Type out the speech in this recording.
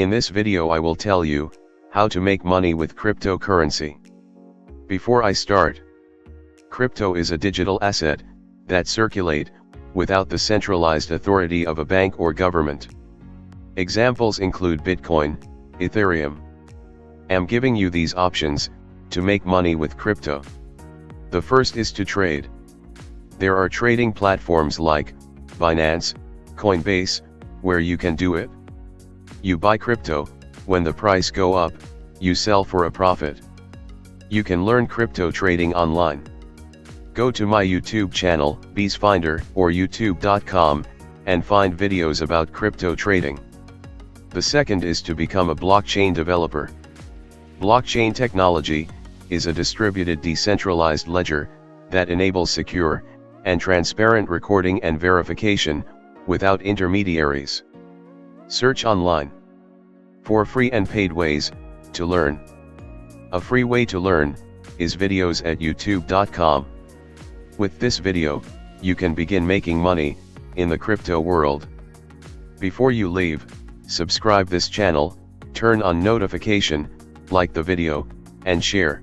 In this video I will tell you how to make money with cryptocurrency. Before I start, crypto is a digital asset that circulate without the centralized authority of a bank or government. Examples include Bitcoin, Ethereum. I'm giving you these options to make money with crypto. The first is to trade. There are trading platforms like Binance, Coinbase, where you can do it. You buy crypto, when the price go up, you sell for a profit. You can learn crypto trading online. Go to my YouTube channel, BeesFinder, or youtube.com, and find videos about crypto trading. The second is to become a blockchain developer. Blockchain technology is a distributed decentralized ledger that enables secure and transparent recording and verification without intermediaries. Search online for free and paid ways to learn. A free way to learn is videos at youtube.com. With this video, you can begin making money in the crypto world. Before you leave, subscribe this channel, turn on notification, like the video, and share.